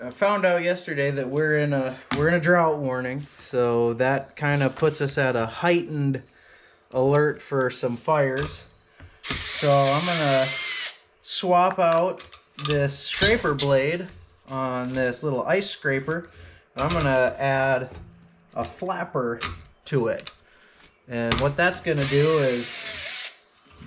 I found out yesterday that we're in a drought warning, so that kind of puts us at a heightened alert for some fires. So I'm gonna swap out this scraper blade on this little ice scraper. I'm gonna add a flapper to it, and what that's gonna do is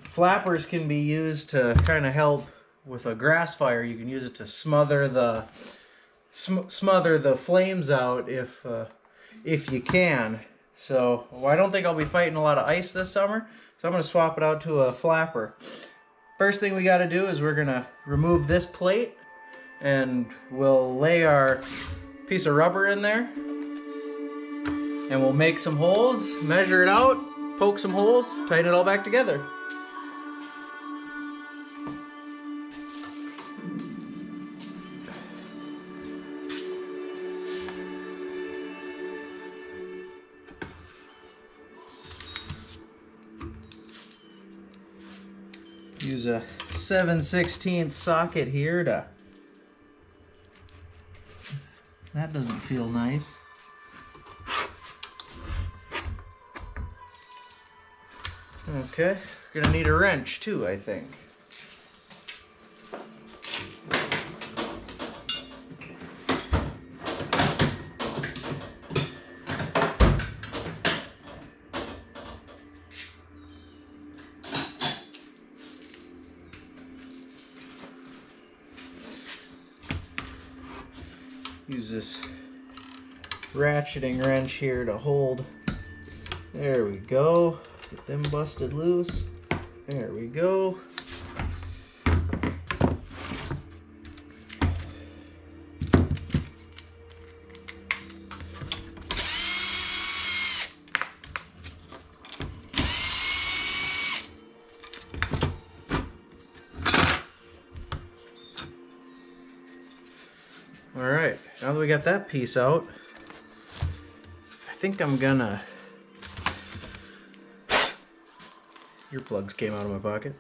flappers can be used to kind of help with a grass fire. You can use it to smother the flames out if you can. So I don't think I'll be fighting a lot of ice this summer, so I'm going to swap it out to a flapper. First thing we got to do is we're going to remove this plate, and we'll lay our piece of rubber in there, and we'll make some holes, measure it out, poke some holes, tighten it all back together. Use a 7/16 socket here to... That doesn't feel nice. Okay, gonna need a wrench too, I think. Use this ratcheting wrench here to hold. There we go. Get them busted loose. There we go. Alright, now that we got that piece out, I think I'm gonna... Earplugs came out of my pocket.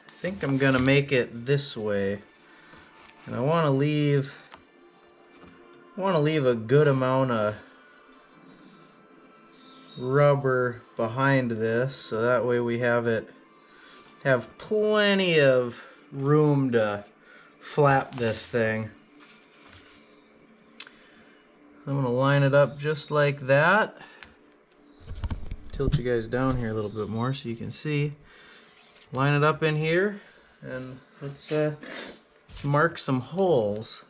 I think I'm gonna make it this way. And I wanna leave a good amount of rubber behind this, so that way we have plenty of room to flap this thing. I'm gonna line it up just like that. Tilt you guys down here a little bit more so you can see. Line it up in here, and let's mark some holes.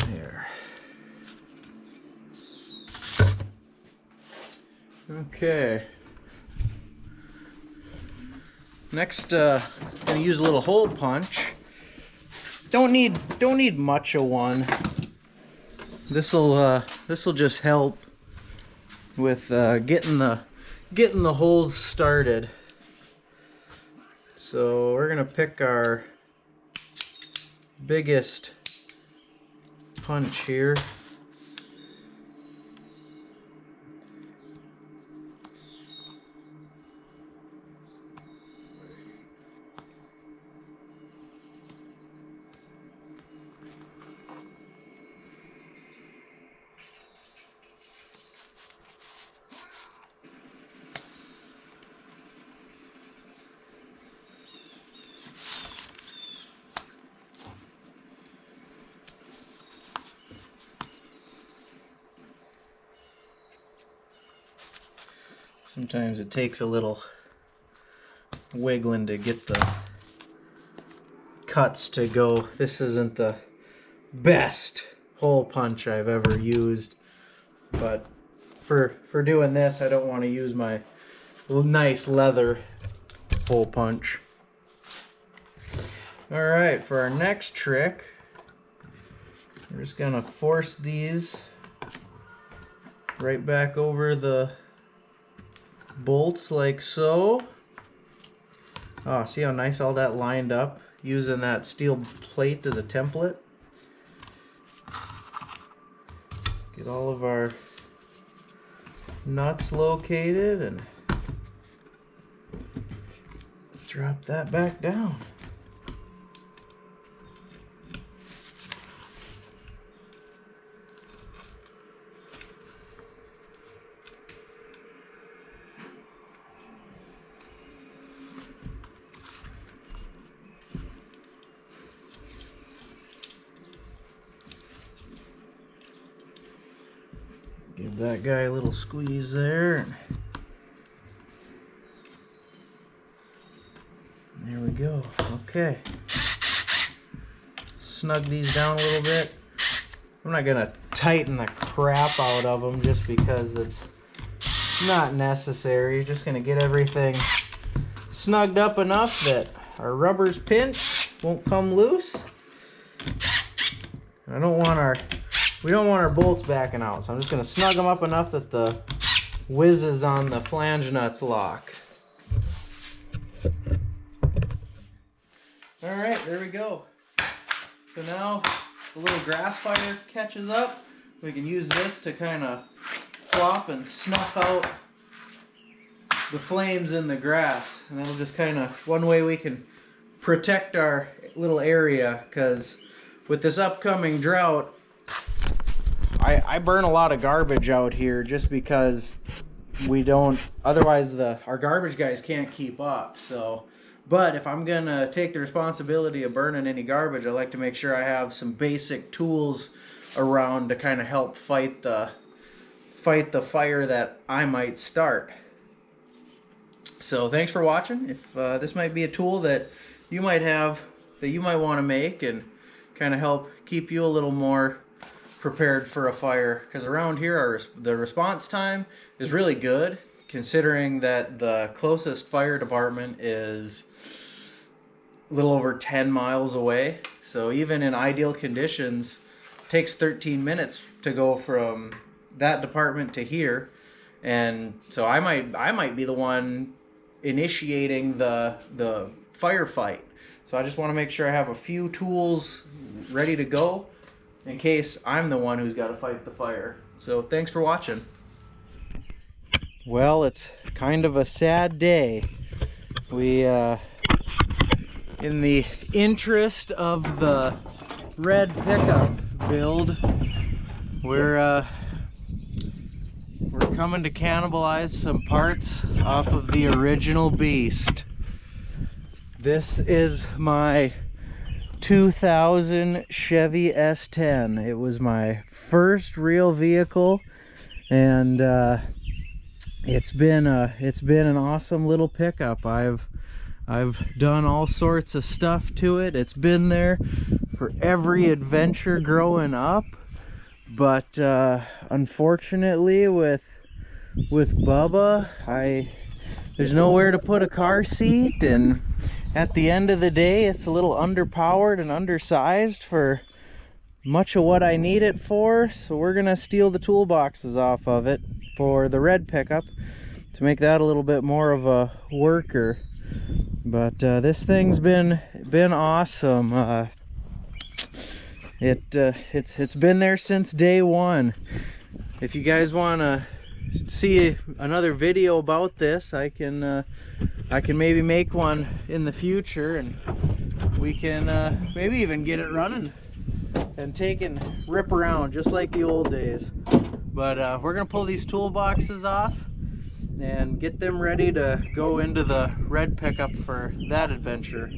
There. Okay. Next, gonna use a little hole punch. Don't need much of one. This'll just help with getting the holes started. So we're gonna pick our biggest punch here. Sometimes it takes a little wiggling to get the cuts to go. This isn't the best hole punch I've ever used, but for doing this, I don't want to use my nice leather hole punch. Alright, for our next trick, we're just gonna force these right back over the bolts like so. Oh, see how nice all that lined up using that steel plate as a template? Get all of our nuts located, and drop that back down. Give that guy a little squeeze there. There we go. Okay. Snug these down a little bit. I'm not gonna tighten the crap out of them just because it's not necessary. Just gonna get everything snugged up enough that our rubber's pinched, won't come loose. I don't want we don't want our bolts backing out, so I'm just gonna snug them up enough that the whizzes on the flange nuts lock. All right, there we go. So now the little grass fire catches up. We can use this to kind of flop and snuff out the flames in the grass. And that'll just kind of, one way we can protect our little area, because with this upcoming drought, I burn a lot of garbage out here just because we don't, otherwise our garbage guys can't keep up. So, but if I'm gonna take the responsibility of burning any garbage, I like to make sure I have some basic tools around to kind of help fight the fire that I might start. So thanks for watching. If this might be a tool that you might have, that you might want to make and kind of help keep you a little more prepared for a fire, because around here the response time is really good, considering that the closest fire department is a little over 10 miles away. So even in ideal conditions, it takes 13 minutes to go from that department to here. And so I might be the one initiating the firefight. So I just want to make sure I have a few tools ready to go in case I'm the one who's got to fight the fire. So thanks for watching. Well, it's kind of a sad day. We, in the interest of the red pickup build, we're coming to cannibalize some parts off of the original beast. This is my 2000 Chevy S10. It was my first real vehicle, and it's been an awesome little pickup. I've done all sorts of stuff to it. It's been there for every adventure growing up, but unfortunately with Bubba, there's nowhere to put a car seat, and at the end of the day, it's a little underpowered and undersized for much of what I need it for. So we're gonna steal the toolboxes off of it for the red pickup to make that a little bit more of a worker. But this thing's been awesome. It's been there since day one. If you guys want to see another video about this, I can maybe make one in the future, and we can maybe even get it running and take and rip around just like the old days. But we're gonna pull these toolboxes off and get them ready to go into the red pickup for that adventure.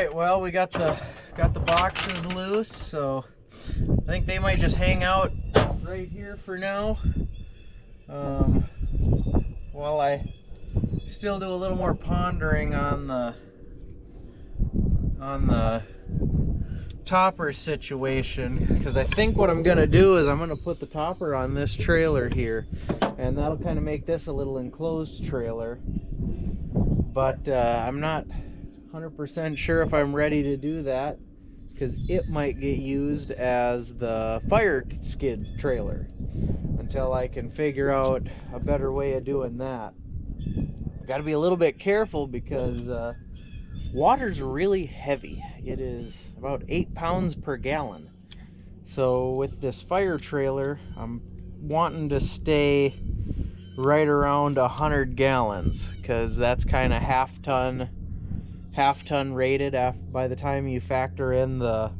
right, well, we got the boxes loose, so I think they might just hang out right here for now. While I still do a little more pondering on the topper situation, because I think what I'm gonna do is I'm gonna put the topper on this trailer here, and that'll kind of make this a little enclosed trailer. But I'm not 100% sure if I'm ready to do that, because it might get used as the fire skid trailer until I can figure out a better way of doing that. Got to be a little bit careful because water's really heavy. It is about 8 pounds per gallon. So with this fire trailer, I'm wanting to stay right around 100 gallons, because that's kind of half ton rated by the time you factor in the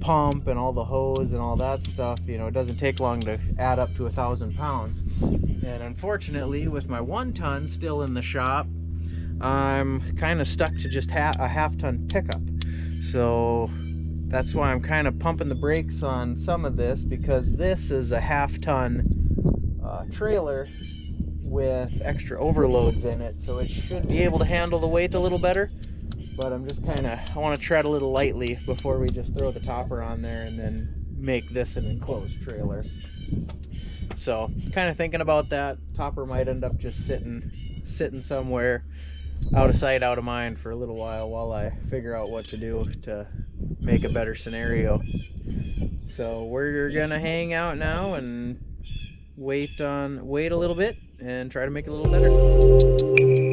pump and all the hose and all that stuff. You know, it doesn't take long to add up to 1,000 pounds. And unfortunately, with my 1 ton still in the shop, I'm kind of stuck to just a half-ton pickup. So that's why I'm kind of pumping the brakes on some of this, because this is a half-ton trailer with extra overloads in it, so it should be able to handle the weight a little better. But I'm just I want to tread a little lightly before we just throw the topper on there and then make this an enclosed trailer. So kind of thinking about that. Topper might end up just sitting somewhere out of sight, out of mind for a little while I figure out what to do to make a better scenario. So we're gonna hang out now and wait a little bit and try to make it a little better.